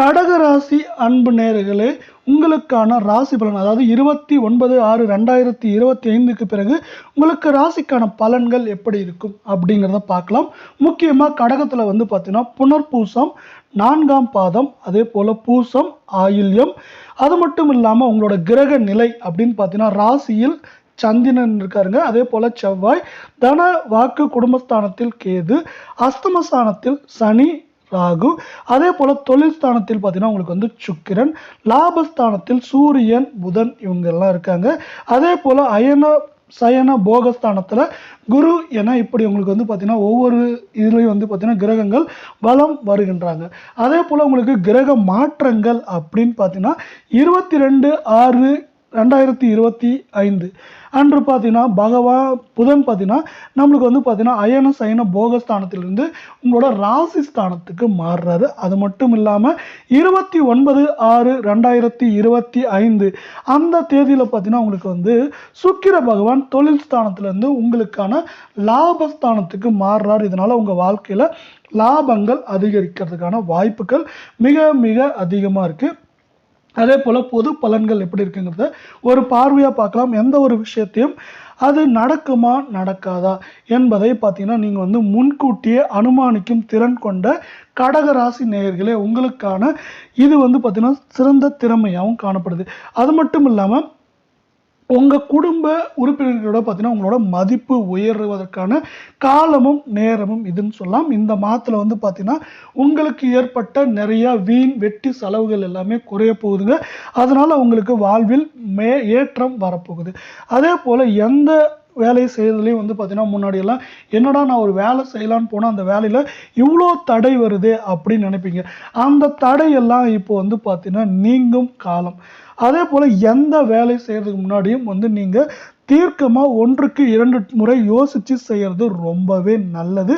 கடக ராசி அன்பு நேயர்களே, உங்களுக்கான ராசி பலன் அதாவது 29/6/2025க்கு பிறகு உங்களுக்கு ராசிக்கான பலன்கள் எப்படி இருக்கும் அப்படிங்கிறத பார்க்கலாம். முக்கியமாக கடகத்தில் வந்து பார்த்தீங்கன்னா புனர்பூசம் 4ஆம் பாதம், அதே போல் பூசம், ஆயில்யம், அது மட்டும் இல்லாமல் உங்களோட கிரக நிலை அப்படின்னு பார்த்தீங்கன்னா ராசியில் சந்திரன் இருக்காருங்க. அதே போல செவ்வாய், தன வாக்கு குடும்பஸ்தானத்தில் கேது, அஸ்தமஸ்தானத்தில் சனி ராகு, அதே போல தொழில் ஸ்தானத்தில் பார்த்தீங்கன்னா உங்களுக்கு வந்து சுக்கிரன், லாபஸ்தானத்தில் சூரியன் புதன் இவங்க எல்லாம் இருக்காங்க. அதே போல அயன சயன போகஸ்தானத்தில் குரு என இப்படி உங்களுக்கு வந்து பார்த்தீங்கன்னா ஒவ்வொரு இதுலையும் வந்து பார்த்தீங்கன்னா கிரகங்கள் பலம் வருகின்றாங்க. அதே போல் உங்களுக்கு கிரக மாற்றங்கள் அப்படின்னு பார்த்தீங்கன்னா 22/6/2025 அன்று பார்த்தீங்கன்னா புதன் பார்த்தீங்கன்னா நம்மளுக்கு வந்து பார்த்தீங்கன்னா அயன சயன போகஸ்தானத்திலிருந்து உங்களோட ராசி ஸ்தானத்துக்கு மாறுறாரு. அது மட்டும் இல்லாமல் 29/6/2025 அந்த தேதியில் பார்த்தீங்கன்னா உங்களுக்கு வந்து சுக்கிர பகவான் தொழில் ஸ்தானத்திலிருந்து உங்களுக்கான லாபஸ்தானத்துக்கு மாறுறாரு. இதனால உங்கள் வாழ்க்கையில் லாபங்கள் அதிகரிக்கிறதுக்கான வாய்ப்புகள் மிக மிக அதிகமாக இருக்குது. அதே போல் பொது பலன்கள் எப்படி இருக்குங்கிறத ஒரு பார்வையாக பார்க்கலாம். எந்த ஒரு விஷயத்தையும் அது நடக்குமா நடக்காதா என்பதை பார்த்தீங்கன்னா நீங்கள் வந்து முன்கூட்டியே அனுமானிக்கும் திறன் கொண்ட கடக ராசி நேயர்களே, உங்களுக்கான இது வந்து பார்த்தீங்கன்னா சிறந்த திறமையாகவும் காணப்படுது. அது மட்டும் இல்லாமல் உங்கள் குடும்ப உறுப்பினர்களோட பார்த்தீங்கன்னா உங்களோட மதிப்பு உயர்வதற்கான காலமும் நேரமும் இதுன்னு சொல்லலாம். இந்த மாதத்தில் வந்து பார்த்தீங்கன்னா உங்களுக்கு ஏற்பட்ட நிறையா வீண் வெட்டி செலவுகள் எல்லாமே குறைய போகுதுங்க. அதனால் உங்களுக்கு வாழ்வில் ஏற்றம் வரப்போகுது. அதே போல் எந்த வேலை செய்யறதுலேயும் வந்து பார்த்தீங்கன்னா முன்னாடியெல்லாம் என்னடா நான் ஒரு வேலை செய்யலான்னு போனால் அந்த வேலையில் இவ்வளோ தடை வருது அப்படின்னு நினைப்பீங்க. அந்த தடையெல்லாம் இப்போ வந்து பார்த்தீங்கன்னா நீங்கும் காலம். அதே போல் எந்த வேலை செய்கிறதுக்கு முன்னாடியும் வந்து நீங்கள் தீர்க்கமாக 1க்கு 2 முறை யோசித்து செய்கிறது ரொம்பவே நல்லது.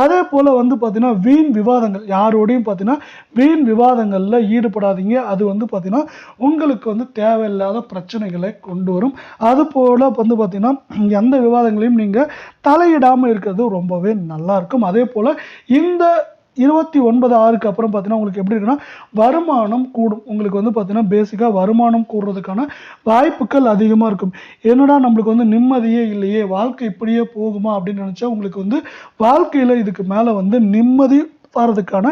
அதே போல் வந்து பார்த்தீங்கன்னா வீண் விவாதங்கள் யாரோடையும் பார்த்தீங்கன்னா வீண் விவாதங்களில் ஈடுபடாதீங்க. அது வந்து பார்த்தீங்கன்னா உங்களுக்கு வந்து தேவையில்லாத பிரச்சனைகளை கொண்டு வரும். அது போல் வந்து பார்த்தீங்கன்னா எந்த விவாதங்களையும் நீங்கள் தலையிடாமல் இருக்கிறது ரொம்பவே நல்லாயிருக்கும். அதே போல் இந்த 29/6க்கு அப்புறம் பார்த்தீங்கன்னா உங்களுக்கு எப்படி இருக்குன்னா வருமானம் கூடும். உங்களுக்கு வந்து பார்த்தீங்கன்னா பேசிக்காக வருமானம் கூடுறதுக்கான வாய்ப்புகள் அதிகமாக இருக்கும். என்னடா நம்மளுக்கு வந்து நிம்மதியே இல்லையே, வாழ்க்கை இப்படியே போகுமா அப்படின்னு நினச்சா உங்களுக்கு வந்து வாழ்க்கையில் இதுக்கு மேலே வந்து நிம்மதி வர்றதுக்கான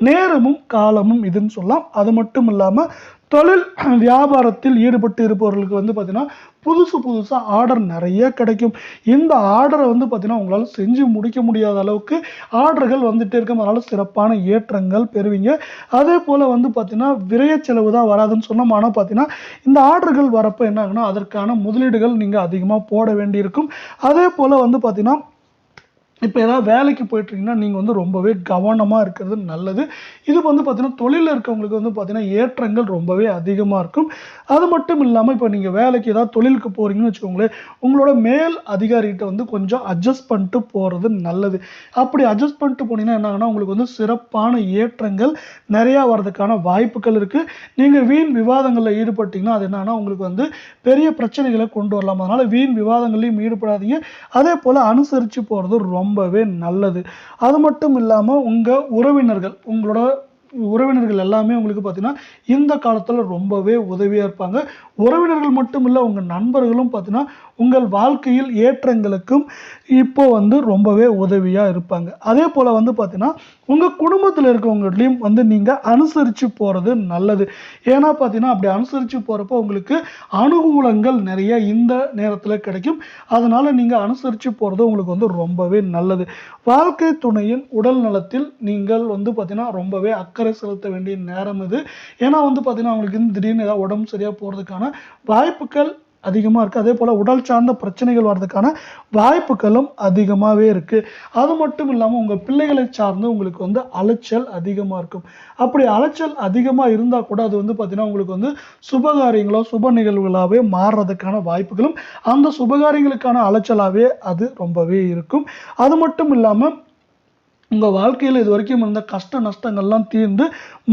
நேரமும் காலமும் இதுன்னு சொல்லலாம். அது மட்டும் இல்லாமல் தொழில் வியாபாரத்தில் ஈடுபட்டு இருப்பவர்களுக்கு வந்து பார்த்தீங்கன்னா புதுசாக ஆர்டர் நிறைய கிடைக்கும். இந்த ஆர்டரை வந்து பார்த்தீங்கன்னா உங்களால் செஞ்சு முடிக்க முடியாத அளவுக்கு ஆர்டர்கள் வந்துகிட்டே இருக்கும். அதனால் சிறப்பான ஏற்றங்கள் பெறுவீங்க. அதே போல் வந்து பார்த்தீங்கன்னா விரைய செலவு தான் வராதுன்னு சொன்னோம். ஆனால் பார்த்தீங்கன்னா இந்த ஆர்டர்கள் வரப்போ என்ன ஆகுனா அதற்கான முதலீடுகள் நீங்கள் அதிகமாக போட வேண்டியிருக்கும். அதே போல் வந்து பார்த்தீங்கன்னா இப்போ ஏதாவது வேலைக்கு போயிட்டுருக்கீங்கன்னா நீங்கள் வந்து ரொம்பவே கவனமாக இருக்கிறது நல்லது. இது வந்து பார்த்தீங்கன்னா தொழிலில் இருக்கவங்களுக்கு வந்து பார்த்தீங்கன்னா ஏற்றங்கள் ரொம்பவே அதிகமாக இருக்கும். அது மட்டும் இல்லாமல் இப்போ நீங்கள் வேலைக்கு ஏதாவது தொழிலுக்கு போகிறீங்கன்னு வச்சுக்கோங்களேன், உங்களோட மேல் அதிகாரிகிட்ட வந்து கொஞ்சம் அட்ஜஸ்ட் பண்ணிட்டு போகிறது நல்லது. அப்படி அட்ஜஸ்ட் பண்ணிட்டு போனீங்கன்னா என்ன ஆகுனா உங்களுக்கு வந்து சிறப்பான ஏற்றங்கள் நிறையா வர்றதுக்கான வாய்ப்புகள் இருக்குது. நீங்கள் வீண் விவாதங்களில் ஈடுபட்டிங்கன்னா அது என்னன்னா உங்களுக்கு வந்து பெரிய பிரச்சனைகளை கொண்டு வரலாம். அதனால் வீண் விவாதங்களையும் ஈடுபடாதீங்க. அதே போல் அனுசரித்து போகிறது ரொம்பவே நல்லது. அது மட்டும் இல்லாமல் உங்களோட உறவினர்கள் எல்லாமே உங்களுக்கு பார்த்தீங்கன்னா இந்த காலத்தில் ரொம்பவே உதவியாக இருப்பாங்க. உறவினர்கள் மட்டும் இல்லை, உங்கள் நண்பர்களும் பார்த்தீங்கன்னா உங்கள் வாழ்க்கையில் ஏற்றங்களுக்கும் இப்போ வந்து ரொம்பவே உதவியாக இருப்பாங்க. அதே போல் வந்து பார்த்தீங்கன்னா உங்கள் குடும்பத்தில் இருக்கவங்களையும் வந்து நீங்கள் அனுசரித்து போகிறது நல்லது. ஏன்னா பார்த்தீங்கன்னா அப்படி அனுசரித்து போகிறப்போ உங்களுக்கு அனுகூலங்கள் நிறைய இந்த நேரத்தில் கிடைக்கும். அதனால் நீங்கள் அனுசரித்து போகிறது உங்களுக்கு வந்து ரொம்பவே நல்லது. வாழ்க்கை துணையின் உடல் நலத்தில் நீங்கள் வந்து பார்த்தீங்கன்னா ரொம்பவே அக்கறை செலுத்த வேண்டிய நேரம் இது. ஏன்னா வந்து பார்த்தீங்கன்னா அவங்களுக்கு திடீர்னு ஏதாவது உடம்பு சரியாக போகிறதுக்கான வாய்ப்புகள் அதிகமாக இருக்குது. அதே போல் உடல் சார்ந்த பிரச்சனைகள் வர்றதுக்கான வாய்ப்புகளும் அதிகமாகவே இருக்குது. அது மட்டும் இல்லாமல் உங்கள் பிள்ளைகளை சார்ந்து உங்களுக்கு வந்து அலைச்சல் அதிகமாக இருக்கும். அப்படி அலைச்சல் அதிகமாக இருந்தால் கூட அது வந்து பார்த்திங்கன்னா உங்களுக்கு வந்து சுபகாரியங்களோ சுப நிகழ்வுகளாகவே மாறுறதுக்கான வாய்ப்புகளும் அந்த சுபகாரியங்களுக்கான அலைச்சலாகவே அது ரொம்பவே இருக்கும். அது மட்டும் இல்லாமல் உங்கள் வாழ்க்கையில் இது வரைக்கும் இருந்த கஷ்ட நஷ்டங்கள்லாம் தீர்ந்து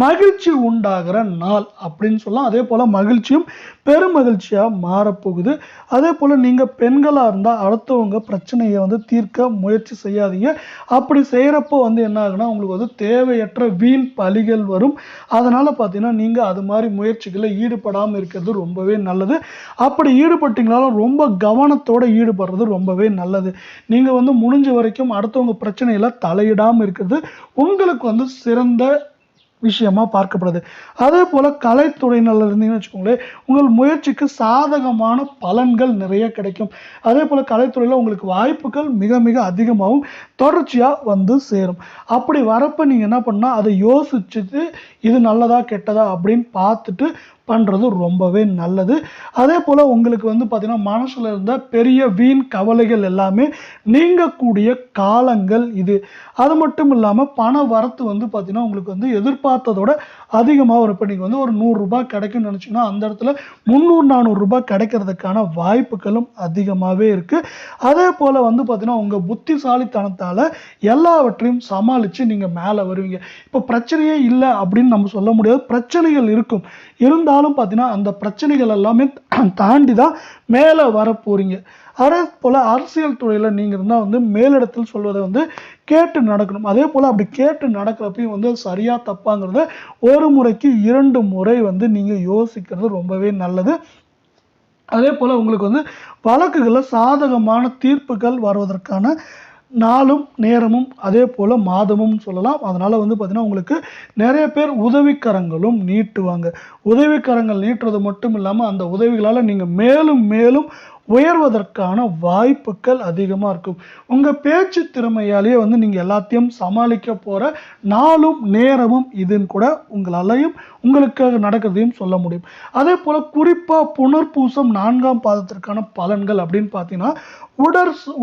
மகிழ்ச்சி உண்டாகிற நாள் அப்படின்னு சொல்லலாம். அதே போல் மகிழ்ச்சியும் பெருமகிழ்ச்சியாக மாறப்போகுது. அதே போல் நீங்கள் பெண்களாக இருந்தால் அடுத்தவங்க பிரச்சனையை வந்து தீர்க்க முயற்சி செய்யாதீங்க. அப்படி செய்கிறப்போ வந்து என்ன ஆகுனா உங்களுக்கு வந்து தேவையற்ற வீண் பழிகள் வரும். அதனால் பார்த்தீங்கன்னா நீங்கள் அது மாதிரி முயற்சிகளில் ஈடுபடாமல் இருக்கிறது ரொம்பவே நல்லது. அப்படி ஈடுபட்டீங்களாலும் ரொம்ப கவனத்தோடு ஈடுபடுறது ரொம்பவே நல்லது. நீங்கள் வந்து முடிஞ்ச வரைக்கும் அடுத்தவங்க பிரச்சனையில் தலையிடாமல் இருக்கிறது உங்களுக்கு வந்து சிறந்த விஷயமா பார்க்கப்படுது. அதே போல கலைத்துறையினர் இருந்தீங்கன்னு வச்சுக்கோங்களேன், உங்கள் முயற்சிக்கு சாதகமான பலன்கள் நிறைய கிடைக்கும். அதே போல கலைத்துறையில் உங்களுக்கு வாய்ப்புகள் மிக மிக அதிகமாகவும் தொடர்ச்சியாக வந்து சேரும். அப்படி வரப்ப நீங்கள் என்ன பண்ணால் அதை யோசிச்சுட்டு இது நல்லதா கெட்டதா அப்படின்னு பார்த்துட்டு பண்ணுறது ரொம்பவே நல்லது. அதே போல் உங்களுக்கு வந்து பார்த்திங்கன்னா மனசில் இருந்த பெரிய வீண் கவலைகள் எல்லாமே நீங்கக்கூடிய காலங்கள் இது. அது மட்டும் இல்லாமல் பண வரத்து வந்து பார்த்திங்கன்னா உங்களுக்கு வந்து எதிர்பார்த்ததோட அதிகமாக வரும். இப்போ நீங்கள் வந்து ஒரு 100 ரூபாய் கிடைக்கும்னு நினச்சிங்கன்னா அந்த இடத்துல 300-400 ரூபாய் கிடைக்கிறதுக்கான வாய்ப்புகளும் அதிகமாகவே இருக்குது. அதே போல் வந்து பார்த்திங்கன்னா உங்கள் புத்திசாலித்தனத்தால் எல்லாவற்றையும் சமாளித்து நீங்கள் மேலே வருவீங்க. இப்போ பிரச்சனையே இல்லை அப்படின்னு நம்ம சொல்ல முடியாது. பிரச்சனைகள் இருக்கும், இருந்தாலும் பார்த்தீங்கன்னா அந்த பிரச்சனைகள் எல்லாமே தாண்டி தான் மேலே வர போறீங்க. அதே போல் அரசியல் துறையில் நீங்கள் இருந்தால் வந்து மேலிடத்தில் சொல்வதை வந்து கேட்டு நடக்கணும். அதே போல் அப்படி கேட்டு நடக்கிறப்பையும் வந்து சரியா தப்பாங்கிறத ஒரு முறைக்கு 2 முறை வந்து நீங்கள் யோசிக்கிறது ரொம்பவே நல்லது. அதே போல் உங்களுக்கு வந்து வழக்குகளில் சாதகமான தீர்ப்புகள் வருவதற்கான நாளும் நேரமும் அதே போல் மாதமும் சொல்லலாம். அதனால் வந்து பார்த்திங்கன்னா உங்களுக்கு நிறைய பேர் உதவிக்கரங்களும் நீட்டுவாங்க. உதவிக்கரங்கள் நீட்டுறது மட்டும் இல்லாமல் அந்த உதவிகளால் நீங்கள் மேலும் மேலும் உயர்வதற்கான வாய்ப்புகள் அதிகமாக இருக்கும். உங்கள் பேச்சு திறமையாலேயே வந்து நீங்கள் எல்லாத்தையும் சமாளிக்க போகிற நாளும் நேரமும் இதுன்னு கூட உங்களாலையும் உங்களுக்காக நடக்கிறதையும் சொல்ல முடியும். அதே போல் குறிப்பாக புனர்பூசம் 4ஆம் பாதத்திற்கான பலன்கள் அப்படின்னு பார்த்தீங்கன்னா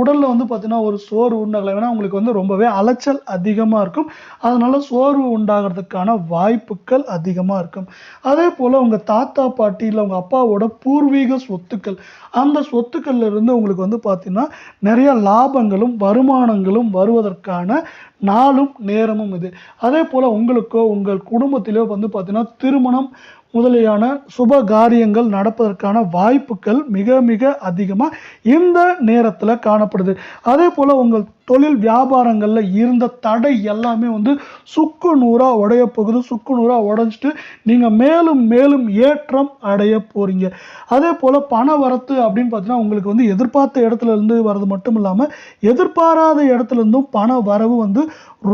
உடலில் வந்து பார்த்தீங்கன்னா ஒரு சோர்வு உண்டாகலை. ஏன்னா உங்களுக்கு வந்து ரொம்பவே அலைச்சல் அதிகமாக இருக்கும். அதனால சோர்வு உண்டாகிறதுக்கான வாய்ப்புகள் அதிகமாக இருக்கும். அதே போல் உங்கள் தாத்தா பாட்டி இல்லை உங்கள் அப்பாவோட பூர்வீக சொத்துக்கள், அந்த சொத்துக்கள்ல இருந்து உங்களுக்கு வந்து பார்த்தீங்கன்னா நிறைய லாபங்களும் வருமானங்களும் வருவதற்கான நாளும் நேரமும் இது. அதே போல் உங்களுக்கோ உங்கள் குடும்பத்திலோ வந்து பார்த்தீங்கன்னா திருமணம் முதலியான சுப காரியங்கள் நடப்பதற்கான வாய்ப்புகள் மிக மிக அதிகமாக இந்த நேரத்தில் காணப்படுது. அதே போல் உங்கள் தொழில் வியாபாரங்களில் இருந்த தடை எல்லாமே வந்து சுக்கு நூறாக உடைய போகுது. சுக்கு நூறாக உடைஞ்சிட்டு நீங்கள் மேலும் மேலும் ஏற்றம் அடைய போகிறீங்க. அதே போல் பண வரத்து அப்படின்னு பார்த்தீங்கன்னா உங்களுக்கு வந்து எதிர்பார்த்த இடத்துல இருந்து வர்றது மட்டும் இல்லாமல் எதிர்பாராத இடத்துல இருந்தும் பண வரவு வந்து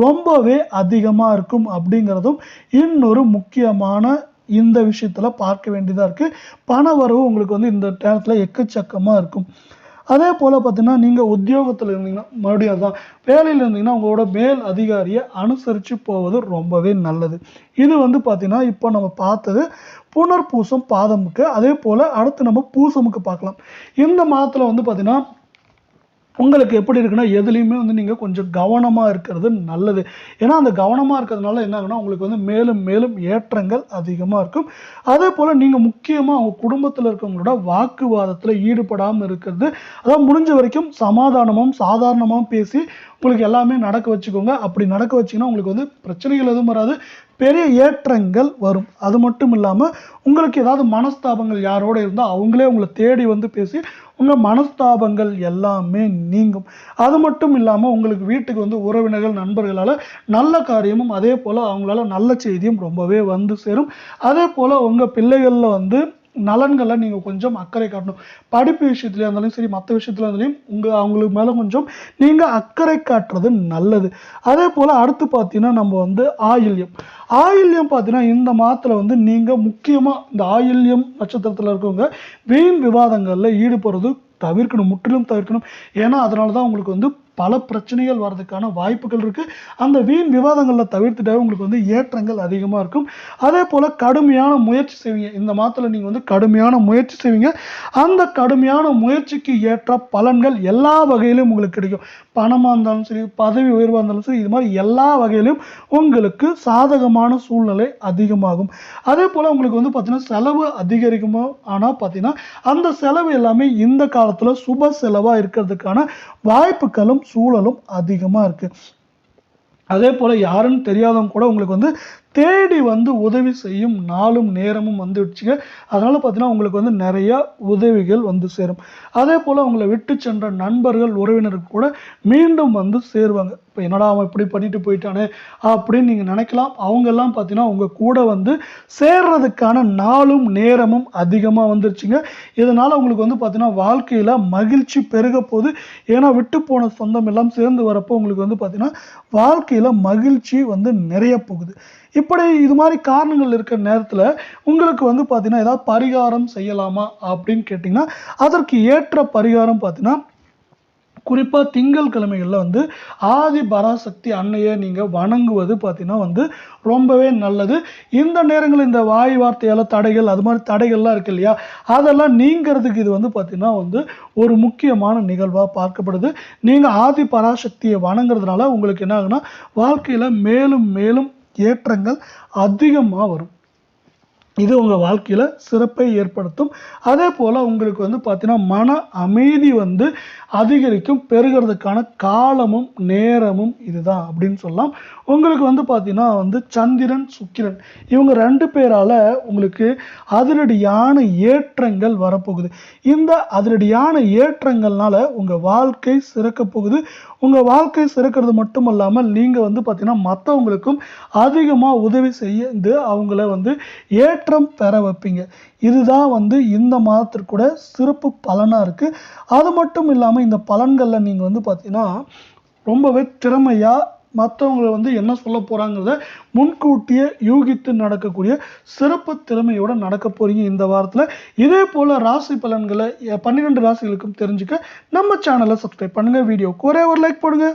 ரொம்பவே அதிகமாக இருக்கும் அப்படிங்கிறதும் இன்னொரு முக்கியமான இந்த விஷயத்துல பார்க்க வேண்டியதாக இருக்குது. பண வரவு உங்களுக்கு வந்து இந்த நேரத்தில் எக்கச்சக்கமாக இருக்கும். அதே போல் பார்த்தீங்கன்னா நீங்கள் உத்தியோகத்தில் இருந்தீங்கன்னா மறுபடியும் அதுதான், வேலையில் இருந்தீங்கன்னா உங்களோட மேல் அதிகாரியை அனுசரித்து போவது ரொம்பவே நல்லது. இது வந்து பார்த்தீங்கன்னா இப்போ நம்ம பார்த்தது புனர்பூசம் பாதமுக்கு. அதே போல் அடுத்து நம்ம பூசமுக்கு பார்க்கலாம். இந்த மாதத்தில் வந்து பார்த்தீங்கன்னா உங்களுக்கு எப்படி இருக்குன்னா எதுலேயுமே வந்து நீங்கள் கொஞ்சம் கவனமாக இருக்கிறது நல்லது. ஏன்னா அந்த கவனமாக இருக்கிறதுனால என்ன ஆகுனா உங்களுக்கு வந்து மேலும் மேலும் ஏற்றங்கள் அதிகமாக இருக்கும். அதே போல் நீங்கள் முக்கியமாக உங்கள் குடும்பத்தில் இருக்கவங்களோட வாக்குவாதத்தில் ஈடுபடாமல் இருக்கிறது, அதாவது முடிஞ்ச வரைக்கும் சமாதானமும் சாதாரணமாகவும் பேசி உங்களுக்கு எல்லாமே நடக்க வச்சுக்கோங்க. அப்படி நடக்க வச்சிங்கன்னா உங்களுக்கு வந்து பிரச்சனைகள் எதுவும் வராது, பெரிய ஏற்றங்கள் வரும். அது மட்டும் இல்லாமல் உங்களுக்கு ஏதாவது மனஸ்தாபங்கள் யாரோடு இருந்தால் அவங்களே உங்களை தேடி வந்து பேசி உங்கள் மனஸ்தாபங்கள் எல்லாமே நீங்கும். அது மட்டும் இல்லாமல் உங்களுக்கு வீட்டுக்கு வந்து உறவினர்கள் நண்பர்களால் நல்ல காரியமும் அதே போல் அவங்களால நல்ல செய்தியும் ரொம்பவே வந்து சேரும். அதே போல் உங்கள் பிள்ளைகளில் வந்து நலன்களை நீங்கள் கொஞ்சம் அக்கறை காட்டணும். படிப்பு விஷயத்துலையா இருந்தாலும் சரி, மற்ற விஷயத்துல இருந்தாலும் அவங்களுக்கு மேலே கொஞ்சம் நீங்கள் அக்கறை காட்டுறது நல்லது. அதே போல் அடுத்து பார்த்தீங்கன்னா நம்ம வந்து ஆயில்யம் பார்த்தீங்கன்னா இந்த மாதத்தில் வந்து நீங்கள் முக்கியமாக இந்த ஆயில்யம் நட்சத்திரத்தில் இருக்கவங்க வீண் விவாதங்களில் ஈடுபடுறது தவிர்க்கணும், முற்றிலும் தவிர்க்கணும். ஏன்னா அதனால தான் உங்களுக்கு வந்து பல பிரச்சனைகள் வர்றதுக்கான வாய்ப்புகள் இருக்குது. அந்த வீண் விவாதங்களில் தவிர்த்துட்டாவே உங்களுக்கு வந்து ஏற்றங்கள் அதிகமாக இருக்கும். அதே போல் கடுமையான முயற்சி செய்வீங்க. இந்த மாதத்தில் நீங்கள் வந்து கடுமையான முயற்சி செய்வீங்க. அந்த கடுமையான முயற்சிக்கு ஏற்ற பலன்கள் எல்லா வகையிலும் உங்களுக்கு கிடைக்கும். பணமாக இருந்தாலும் சரி, பதவி உயர்வாக இருந்தாலும் சரி, இது மாதிரி எல்லா வகையிலும் உங்களுக்கு சாதகமான சூழ்நிலை அதிகமாகும். அதே போல் உங்களுக்கு வந்து பார்த்தீங்கன்னா செலவு அதிகரிக்குமோ, ஆனால் பார்த்தீங்கன்னா அந்த செலவு எல்லாமே இந்த காலத்தில் சுப செலவாக இருக்கிறதுக்கான வாய்ப்புகளும் சூழலும் அதிகமாக இருக்குது. அதே போல் யாருன்னு தெரியாதவங்க கூட உங்களுக்கு வந்து தேடி வந்து உதவி செய்யும் நாளும் நேரமும் வந்துடுச்சுங்க. அதனால் பார்த்தீங்கன்னா உங்களுக்கு வந்து நிறையா உதவிகள் வந்து சேரும். அதே போல் உங்களை விட்டு சென்ற நண்பர்கள் உறவினருக்கு கூட மீண்டும் வந்து சேருவாங்க. இப்போ என்னடா அவன் இப்படி பண்ணிட்டு போயிட்டானே அப்படின்னு நீங்கள் நினைக்கலாம். அவங்கெல்லாம் பார்த்தீங்கன்னா உங்கள் கூட வந்து சேர்றதுக்கான நாளும் நேரமும் அதிகமாக வந்துருச்சுங்க. இதனால் உங்களுக்கு வந்து பார்த்தீங்கன்னா வாழ்க்கையில் மகிழ்ச்சி பெருக போகுது. ஏன்னா விட்டு போன சொந்தம் எல்லாம் சேர்ந்து வரப்போ உங்களுக்கு வந்து பார்த்தீங்கன்னா வாழ்க்கையில் மகிழ்ச்சி வந்து நிறைய போகுது. இப்படி இது மாதிரி காரணங்கள் இருக்கிற நேரத்தில் உங்களுக்கு வந்து பார்த்தீங்கன்னா ஏதாவது பரிகாரம் செய்யலாமா அப்படின்னு கேட்டிங்கன்னா அதற்கு ஏற்ற பரிகாரம் பார்த்தீங்கன்னா குறிப்பாக திங்கள் கிழமைகளில் வந்து ஆதி பராசக்தி அன்னையை நீங்கள் வணங்குவது பார்த்தீங்கன்னா வந்து ரொம்பவே நல்லது. இந்த நேரங்களில் இந்த வாய் வார்த்தையால் தடைகள் அது மாதிரி தடைகள்லாம் இருக்கு இல்லையா, அதெல்லாம் நீங்கிறதுக்கு இது வந்து பார்த்தீங்கன்னா வந்து ஒரு முக்கியமான நிகழ்வாக பார்க்கப்படுது. நீங்கள் ஆதி பராசக்தியை வணங்குறதுனால உங்களுக்கு என்ன ஆகுனா வாழ்க்கையில் மேலும் மேலும் ஏற்றங்கள் அதிகமாக வரும். இது உங்கள் வாழ்க்கையில் சிறப்பை ஏற்படுத்தும். அதே போல் உங்களுக்கு வந்து பார்த்தீங்கன்னா மன அமைதி வந்து அதிகரிக்கும். பெருகிறதுக்கான காலமும் நேரமும் இதுதான் அப்படின்னு சொல்லலாம். உங்களுக்கு வந்து பார்த்தீங்கன்னா வந்து சந்திரன் சுக்கிரன் இவங்க 2 பேரால் உங்களுக்கு அதிரடியான ஏற்றங்கள் வரப்போகுது. இந்த அதிரடியான ஏற்றங்கள்னால உங்கள் வாழ்க்கை சிறக்க போகுது. உங்கள் வாழ்க்கை சிறக்கிறது மட்டும் இல்லாமல் நீங்கள் வந்து பார்த்தீங்கன்னா மற்றவங்களுக்கும் அதிகமாக உதவி செய்து அவங்கள வந்து ஏற்றம் பெற வைப்பீங்க. இதுதான் வந்து இந்த மாதத்திற்கூட சிறப்பு பலனாக இருக்குது. அது மட்டும் இல்லாமல் இந்த பலன்களில் நீங்கள் வந்து பார்த்தீங்கன்னா ரொம்பவே திறமையாக மற்றவங்களை வந்து என்ன சொல்ல போகிறாங்கிறத முன்கூட்டியே யூகித்து நடக்கக்கூடிய சிறப்பு திறமையோடு நடக்க போகிறீங்க இந்த வாரத்தில். இதே போல் ராசி பலன்களை 12 ராசிகளுக்கும் தெரிஞ்சுக்க நம்ம சேனலை சப்ஸ்கிரைப் பண்ணுங்கள். வீடியோக்கு ஒரே ஒரு லைக் போடுங்க.